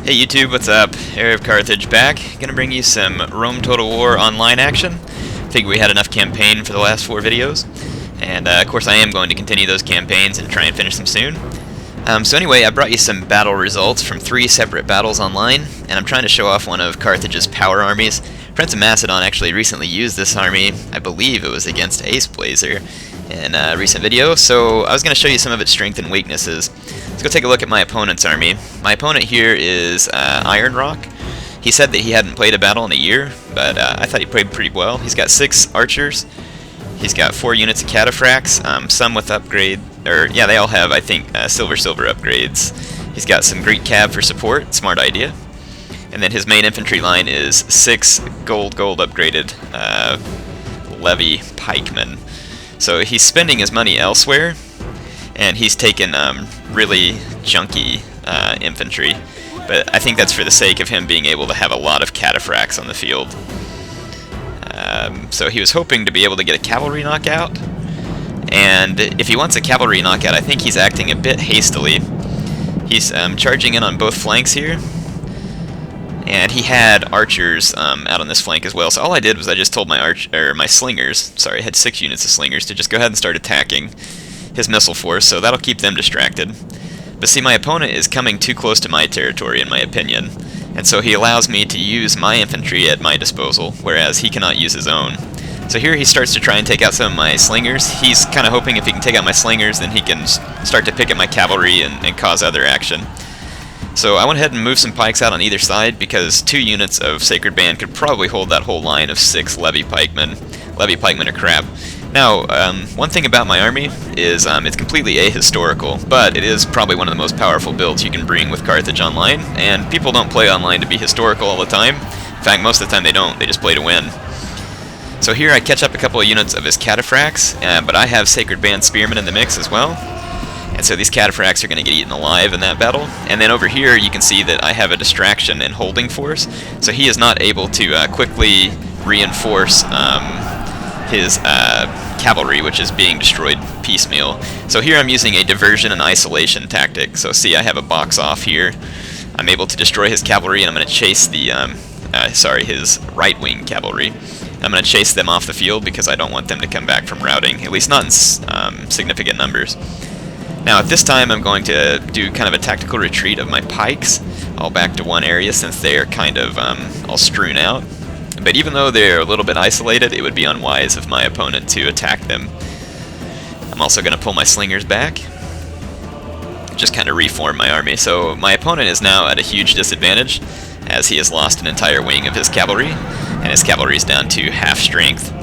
Hey YouTube, what's up? Area of Carthage back. Gonna bring you some Rome Total War online action. Figure we had enough campaign for the last 4 videos. And of course I am going to continue those campaigns and try and finish them soon. So anyway, I brought you some battle results from 3 separate battles online, and I'm trying to show off one of Carthage's power armies. Prince of Macedon actually recently used this army. I believe it was against Ace Blazer in a recent video, so I was going to show you some of its strengths and weaknesses. Let's go take a look at my opponent's army. My opponent here is Iron Rock. He said that he hadn't played a battle in a year, but I thought he played pretty well. He's got 6 archers. He's got 4 units of cataphracts, some with upgrade, they all have, I think, silver upgrades. He's got some Greek cav for support, smart idea. And then his main infantry line is 6 gold upgraded levy pikemen. So he's spending his money elsewhere, and he's taken really junky infantry. But I think that's for the sake of him being able to have a lot of cataphracts on the field. So he was hoping to be able to get a cavalry knockout, and if he wants a cavalry knockout, I think he's acting a bit hastily. He's charging in on both flanks here, and he had archers out on this flank as well. So all I did was I just told my slingers, sorry, I had 6 units of slingers, to just go ahead and start attacking his missile force, so that'll keep them distracted. But see, my opponent is coming too close to my territory, in my opinion, and so he allows me to use my infantry at my disposal, whereas he cannot use his own. So here he starts to try and take out some of my slingers. He's kind of hoping if he can take out my slingers, then he can start to pick at my cavalry and cause other action. So I went ahead and moved some pikes out on either side, because 2 units of Sacred Band could probably hold that whole line of 6 levy pikemen. Levy pikemen are crap. Now, one thing about my army is it's completely ahistorical, but it is probably one of the most powerful builds you can bring with Carthage online, and people don't play online to be historical all the time. In fact, most of the time they don't, they just play to win. So here I catch up a couple of units of his cataphracts, but I have Sacred Band Spearmen in the mix as well, and so these cataphracts are going to get eaten alive in that battle. And then over here you can see that I have a distraction and holding force, so he is not able to quickly reinforce his cavalry, which is being destroyed piecemeal. So here I'm using a diversion and isolation tactic. So see, I have a box off here. I'm able to destroy his cavalry, and I'm going to chase the his right-wing cavalry. I'm going to chase them off the field because I don't want them to come back from routing, at least not in significant numbers. Now at this time I'm going to do kind of a tactical retreat of my pikes, all back to one area since they are kind of all strewn out. But even though they're a little bit isolated, it would be unwise of my opponent to attack them. I'm also going to pull my slingers back, just kind of reform my army. So my opponent is now at a huge disadvantage, as he has lost an entire wing of his cavalry, and his cavalry is down to half strength.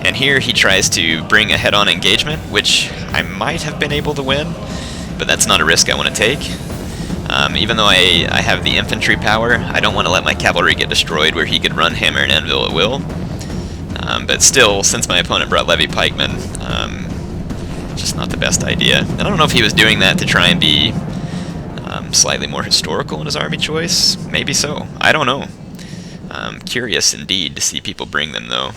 And here he tries to bring a head-on engagement, which I might have been able to win, but that's not a risk I want to take. Even though I have the infantry power, I don't want to let my cavalry get destroyed where he could run hammer and anvil at will. But still, since my opponent brought levy pikemen, just not the best idea. And I don't know if he was doing that to try and be slightly more historical in his army choice. Maybe so. I don't know. Curious indeed to see people bring them, though.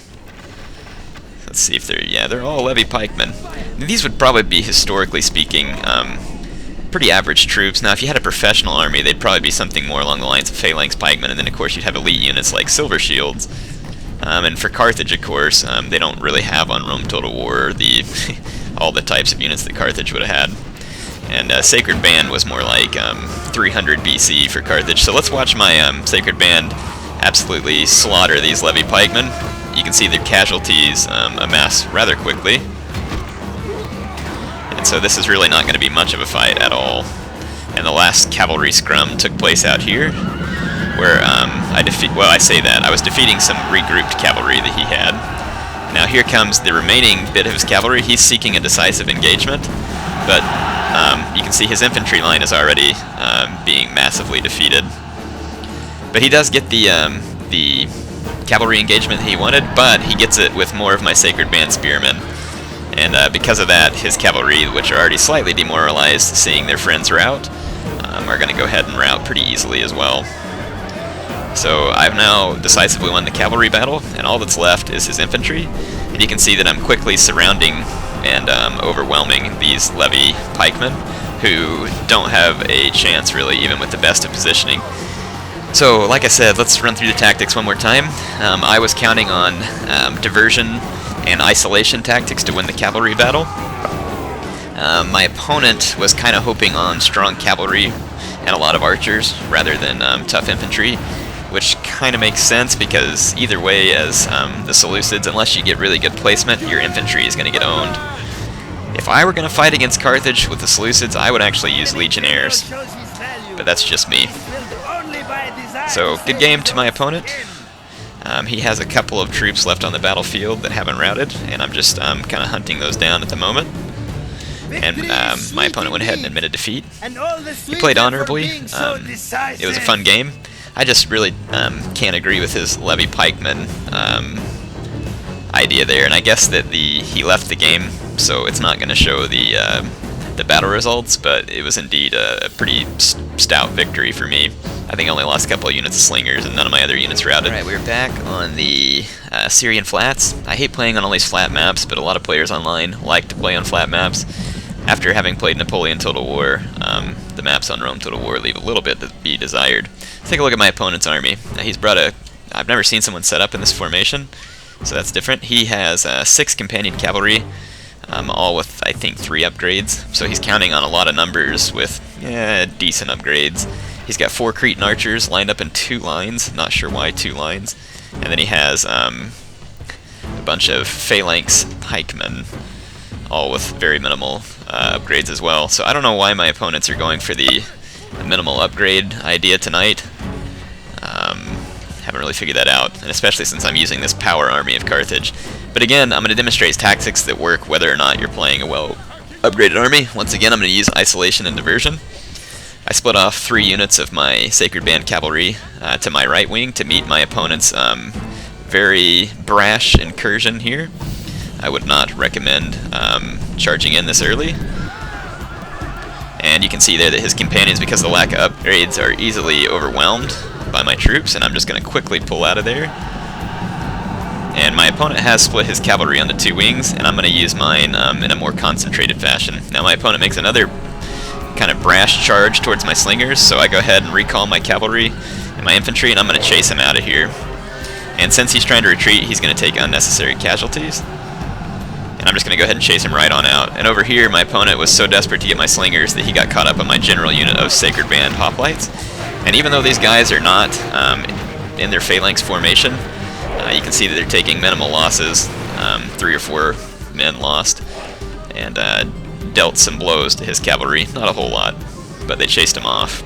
Let's see if they're all levy pikemen. These would probably be, historically speaking, pretty average troops. Now, if you had a professional army, they'd probably be something more along the lines of phalanx pikemen, and then of course you'd have elite units like silver shields. And for Carthage, of course, they don't really have on Rome Total War all the types of units that Carthage would have had. And Sacred Band was more like 300 BC for Carthage. So let's watch my Sacred Band absolutely slaughter these levy pikemen. You can see their casualties amass rather quickly. And so this is really not going to be much of a fight at all. And the last cavalry scrum took place out here, where I was defeating some regrouped cavalry that he had. Now here comes the remaining bit of his cavalry. He's seeking a decisive engagement, but you can see his infantry line is already being massively defeated. But he does get the cavalry engagement he wanted, but he gets it with more of my Sacred Band Spearmen. And because of that, his cavalry, which are already slightly demoralized seeing their friends rout, are going to go ahead and rout pretty easily as well. So I've now decisively won the cavalry battle, and all that's left is his infantry. And you can see that I'm quickly surrounding and overwhelming these levy pikemen who don't have a chance really, even with the best of positioning. So, like I said, let's run through the tactics one more time. I was counting on diversion and isolation tactics to win the cavalry battle. My opponent was kind of hoping on strong cavalry and a lot of archers rather than tough infantry, which kind of makes sense because either way, as the Seleucids, unless you get really good placement, your infantry is going to get owned. If I were going to fight against Carthage with the Seleucids, I would actually use legionnaires, but that's just me. So, good game to my opponent. He has a couple of troops left on the battlefield that haven't routed, and I'm just kind of hunting those down at the moment. And my opponent went ahead and admitted defeat. He played honorably. It was a fun game. I just really can't agree with his levy pikeman idea there, and I guess that he left the game, so it's not going to show the battle results, but it was indeed a pretty stout victory for me. I think I only lost a couple of units of slingers, and none of my other units routed. Alright, we're back on the Syrian flats. I hate playing on all these flat maps, but a lot of players online like to play on flat maps. After having played Napoleon Total War, the maps on Rome Total War leave a little bit to be desired. Let's take a look at my opponent's army. He's brought I've never seen someone set up in this formation, so that's different. He has 6 companion cavalry, all with, I think, 3 upgrades. So he's counting on a lot of numbers with decent upgrades. He's got 4 Cretan archers lined up in 2 lines. Not sure why 2 lines. And then he has a bunch of phalanx pikemen, all with very minimal upgrades as well. So I don't know why my opponents are going for the minimal upgrade idea tonight. Haven't really figured that out, and especially since I'm using this power army of Carthage. But again, I'm going to demonstrate tactics that work whether or not you're playing a well upgraded army. Once again, I'm going to use isolation and diversion. I split off 3 units of my Sacred Band cavalry to my right wing to meet my opponent's very brash incursion here. I would not recommend charging in this early. And you can see there that his companions, because of the lack of upgrades, are easily overwhelmed by my troops, and I'm just going to quickly pull out of there. And my opponent has split his cavalry onto 2 wings, and I'm going to use mine in a more concentrated fashion. Now my opponent makes another kind of brash charge towards my slingers, so I go ahead and recall my cavalry and my infantry, and I'm going to chase him out of here. And since he's trying to retreat, he's going to take unnecessary casualties. And I'm just going to go ahead and chase him right on out. And over here, my opponent was so desperate to get my slingers that he got caught up on my general unit of Sacred Band hoplites. And even though these guys are not in their phalanx formation, you can see that they're taking minimal losses. 3 or 4 men lost, and dealt some blows to his cavalry. Not a whole lot, but they chased him off.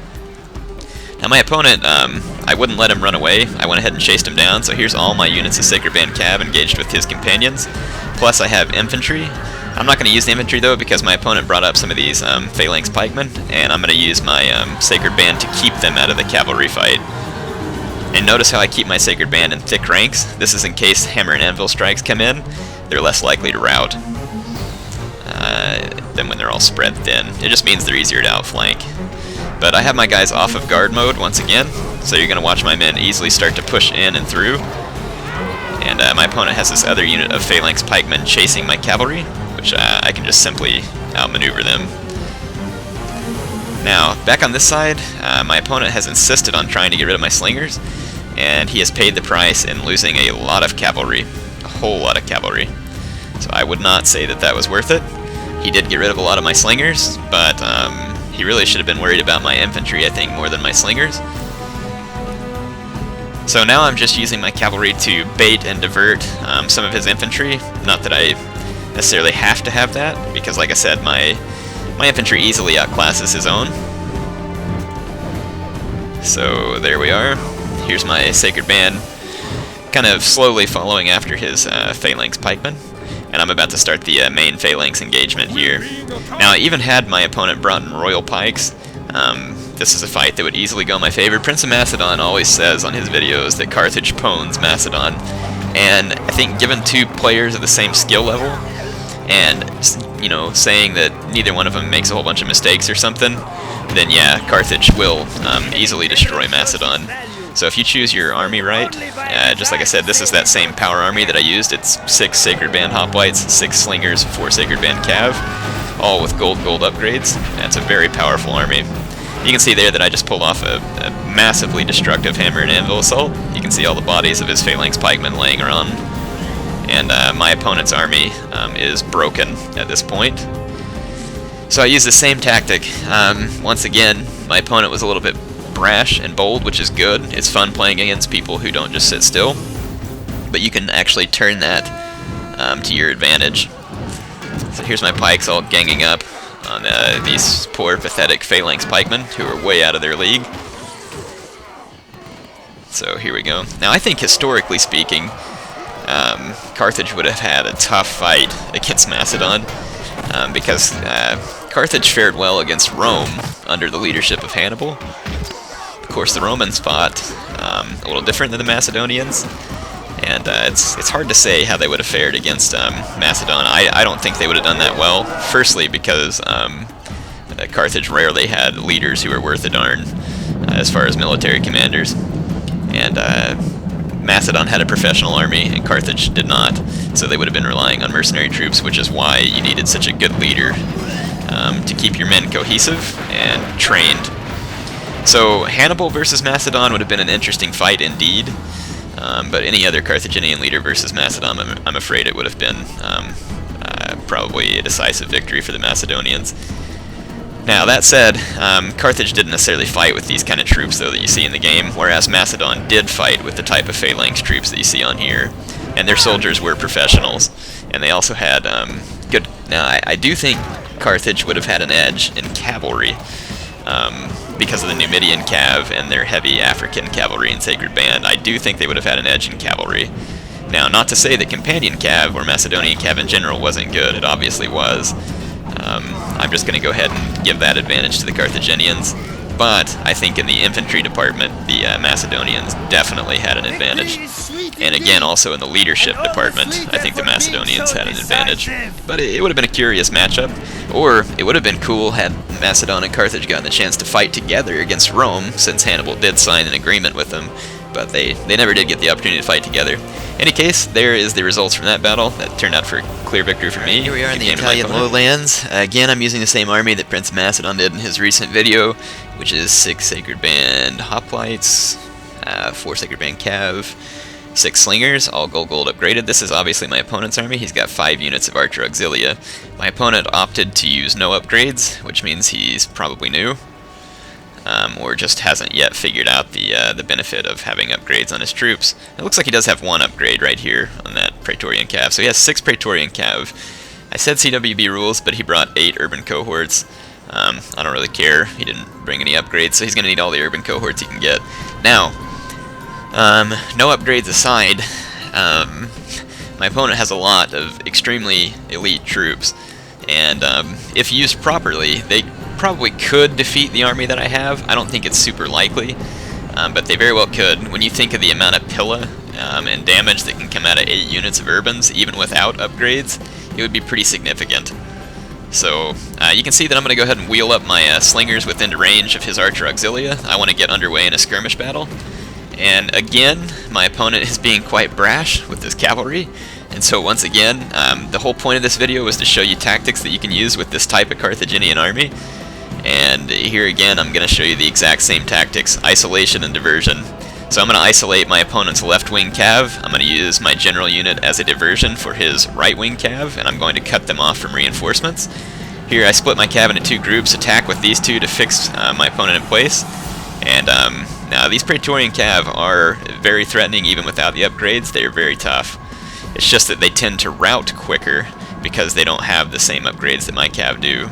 Now my opponent, I wouldn't let him run away. I went ahead and chased him down, so here's all my units of Sacred Band Cav engaged with his companions. Plus I have infantry. I'm not going to use the infantry though, because my opponent brought up some of these phalanx pikemen, and I'm going to use my Sacred Band to keep them out of the cavalry fight. And notice how I keep my Sacred Band in thick ranks. This is in case hammer and anvil strikes come in. They're less likely to rout than when they're all spread thin. It just means they're easier to outflank. But I have my guys off of guard mode once again, so you're going to watch my men easily start to push in and through. And my opponent has this other unit of phalanx pikemen chasing my cavalry, which I can just simply outmaneuver them. Now, back on this side, my opponent has insisted on trying to get rid of my slingers, and he has paid the price in losing a lot of cavalry, a whole lot of cavalry. So I would not say that that was worth it. He did get rid of a lot of my slingers, but he really should have been worried about my infantry, I think, more than my slingers. So now I'm just using my cavalry to bait and divert some of his infantry. Not that I necessarily have to have that, because like I said, my infantry easily outclasses his own. So there we are. Here's my Sacred Band, kind of slowly following after his phalanx pikemen. And I'm about to start the main phalanx engagement here. Now, I even had my opponent brought in royal pikes. This is a fight that would easily go in my favor. Prince of Macedon always says on his videos that Carthage pwns Macedon. And I think given 2 players of the same skill level, and, you know, saying that neither one of them makes a whole bunch of mistakes or something, then yeah, Carthage will easily destroy Macedon. So if you choose your army right, just like I said, this is that same power army that I used. It's 6 Sacred Band hoplites, 6 slingers, 4 Sacred Band cav, all with gold upgrades. That's a very powerful army. You can see there that I just pulled off a massively destructive hammer and anvil assault. You can see all the bodies of his phalanx pikemen laying around. And my opponent's army is broken at this point. So I used the same tactic. Once again, my opponent was a little bit brash and bold, which is good. It's fun playing against people who don't just sit still. But you can actually turn that to your advantage. So here's my pikes all ganging up on these poor, pathetic phalanx pikemen who are way out of their league. So here we go. Now I think historically speaking, Carthage would have had a tough fight against Macedon because Carthage fared well against Rome under the leadership of Hannibal. Of course, the Romans fought a little different than the Macedonians, and it's hard to say how they would have fared against Macedon. I don't think they would have done that well. Firstly, because Carthage rarely had leaders who were worth a darn as far as military commanders, and Macedon had a professional army, and Carthage did not, so they would have been relying on mercenary troops, which is why you needed such a good leader to keep your men cohesive and trained. So Hannibal versus Macedon would have been an interesting fight indeed, but any other Carthaginian leader versus Macedon, I'm afraid it would have been probably a decisive victory for the Macedonians. Now, that said, Carthage didn't necessarily fight with these kind of troops, though, that you see in the game, whereas Macedon did fight with the type of phalanx troops that you see on here, and their soldiers were professionals, and they also had good... Now, I do think Carthage would have had an edge in cavalry, because of the Numidian cav and their heavy African cavalry and sacred band. I do think they would have had an edge in cavalry. Now, not to say that companion cav, or Macedonian cav in general, wasn't good. It obviously was. I'm just going to go ahead and give that advantage to the Carthaginians, but I think in the infantry department, the Macedonians definitely had an advantage. And again, also in the leadership department, I think the Macedonians had an advantage. But it would have been a curious matchup, or it would have been cool had Macedon and Carthage gotten the chance to fight together against Rome, since Hannibal did sign an agreement with them, but they never did get the opportunity to fight together. In any case, there is the results from that battle. That turned out for a clear victory for me. Here we are in the Italian lowlands. Again, I'm using the same army that Prince Macedon did in his recent video, which is 6 Sacred Band Hoplites, 4 Sacred Band Cav, 6 Slingers, all gold upgraded. This is obviously my opponent's army. He's got 5 units of Archer Auxilia. My opponent opted to use no upgrades, which means he's probably new. Or just hasn't yet figured out the benefit of having upgrades on his troops. It looks like he does have 1 upgrade right here on that Praetorian Cav. So he has 6 Praetorian Cav. I said CWB rules, but he brought 8 urban cohorts. I don't really care. He didn't bring any upgrades, so he's going to need all the urban cohorts he can get. Now, no upgrades aside, my opponent has a lot of extremely elite troops, and if used properly, they probably could defeat the army that I have. I don't think it's super likely, but they very well could. When you think of the amount of pilla and damage that can come out of 8 units of urbans, even without upgrades, it would be pretty significant. So you can see that I'm going to go ahead and wheel up my slingers within range of his Archer Auxilia. I want to get underway in a skirmish battle. And again, my opponent is being quite brash with this cavalry. And so once again, the whole point of this video was to show you tactics that you can use with this type of Carthaginian army. And here again, I'm going to show you the exact same tactics, isolation and diversion. So I'm going to isolate my opponent's left wing cav. I'm going to use my general unit as a diversion for his right wing cav, and I'm going to cut them off from reinforcements. Here I split my cav into 2 groups, attack with these 2 to fix my opponent in place. And now these Praetorian cav are very threatening even without the upgrades. They are very tough. It's just that they tend to rout quicker because they don't have the same upgrades that my cav do.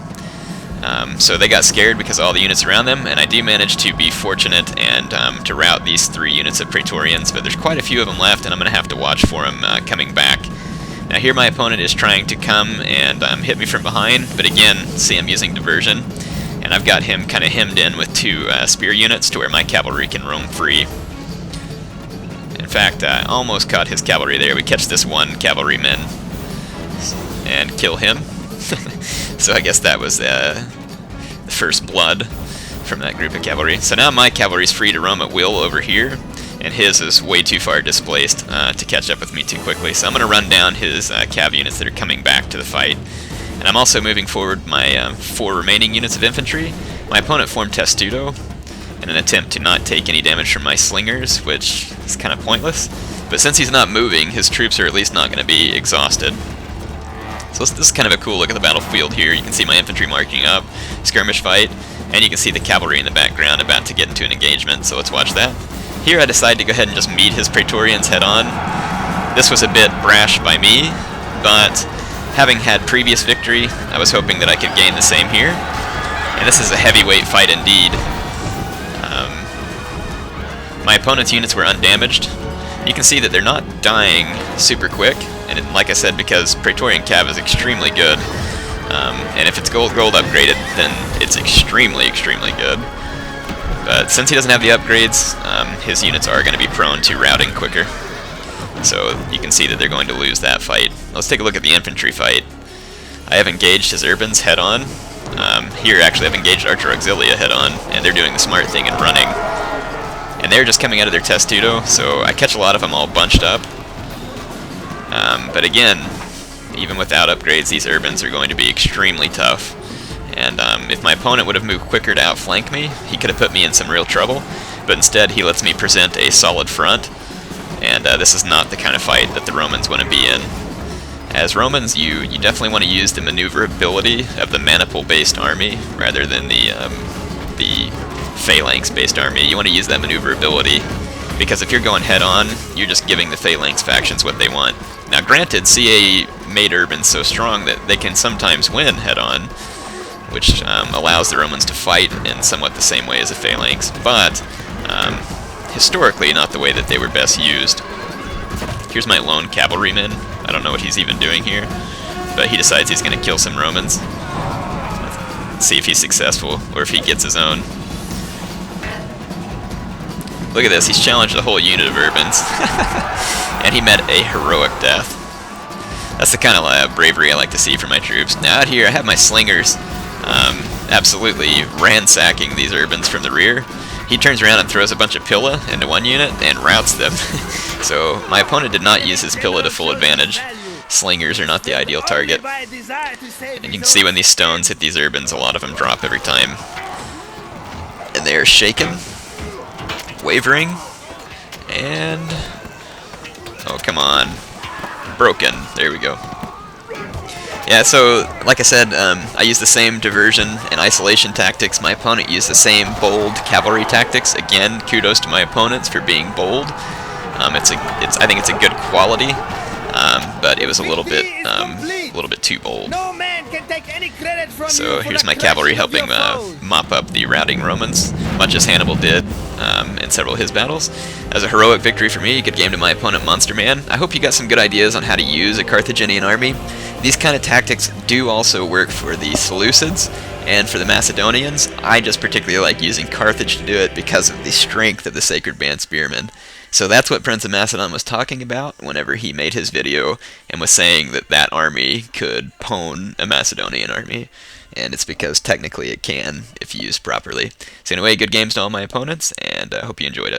So they got scared because of all the units around them, and I do manage to be fortunate and to rout these 3 units of Praetorians, but there's quite a few of them left, and I'm going to have to watch for them coming back. Now here my opponent is trying to come and hit me from behind, but again, see I'm using diversion, and I've got him kind of hemmed in with 2 spear units to where my cavalry can roam free. In fact, I almost caught his cavalry there. We catch this 1 cavalryman and kill him. So I guess that was the first blood from that group of cavalry. So now my cavalry's free to roam at will over here, and his is way too far displaced to catch up with me too quickly. So I'm going to run down his cav units that are coming back to the fight. And I'm also moving forward my 4 remaining units of infantry. My opponent formed Testudo in an attempt to not take any damage from my slingers, which is kind of pointless. But since he's not moving, his troops are at least not going to be exhausted. So this is kind of a cool look at the battlefield here. You can see my infantry marking up, skirmish fight, and you can see the cavalry in the background about to get into an engagement, so let's watch that. Here I decided to go ahead and just meet his Praetorians head on. This was a bit brash by me, but having had previous victory, I was hoping that I could gain the same here. And this is a heavyweight fight indeed. My opponent's units were undamaged. You can see that they're not dying super quick, and like I said, because Praetorian Cav is extremely good, and if it's gold upgraded, then it's extremely good. But since he doesn't have the upgrades, his units are going to be prone to routing quicker. So you can see that they're going to lose that fight. Let's take a look at the infantry fight. I have engaged his urbans head on. Here actually I've engaged Archer Auxilia head on, and they're doing the smart thing and running. And they're just coming out of their Testudo, so I catch a lot of them all bunched up. But again, even without upgrades, these urbans are going to be extremely tough. And if my opponent would have moved quicker to outflank me, he could have put me in some real trouble. But instead, he lets me present a solid front. And this is not the kind of fight that the Romans want to be in. As Romans, you definitely want to use the maneuverability of the maniple-based army rather than the phalanx-based army. You want to use that maneuverability, because if you're going head-on, you're just giving the phalanx factions what they want. Now granted, CA made urbans so strong that they can sometimes win head-on, which allows the Romans to fight in somewhat the same way as a phalanx, but historically not the way that they were best used. Here's my lone cavalryman. I don't know what he's even doing here, but he decides he's going to kill some Romans. Let's see if he's successful, or if he gets his own. Look at this, he's challenged a whole unit of urbans. And he met a heroic death. That's the kind of bravery I like to see from my troops. Now out here I have my slingers absolutely ransacking these urbans from the rear. He turns around and throws a bunch of Pilla into one unit and routs them. So my opponent did not use his Pilla to full advantage. Slingers are not the ideal target. And you can see when these stones hit these urbans, a lot of them drop every time. And they are shaken, wavering, and... oh, come on. Broken. There we go. Yeah, so, like I said, I used the same diversion and isolation tactics. My opponent used the same bold cavalry tactics. Again, kudos to my opponents for being bold. I think it's a good quality, but it was a little bit too bold. So here's my cavalry helping mop up the routing Romans, much as Hannibal did in several of his battles. As a heroic victory for me, good game to my opponent, Monster Man. I hope you got some good ideas on how to use a Carthaginian army. These kind of tactics do also work for the Seleucids and for the Macedonians. I just particularly like using Carthage to do it because of the strength of the Sacred Band Spearmen. So that's what Prince of Macedon was talking about whenever he made his video and was saying that that army could pwn a Macedonian army. And it's because technically it can if used properly. So anyway, good games to all my opponents, and I hope you enjoyed it.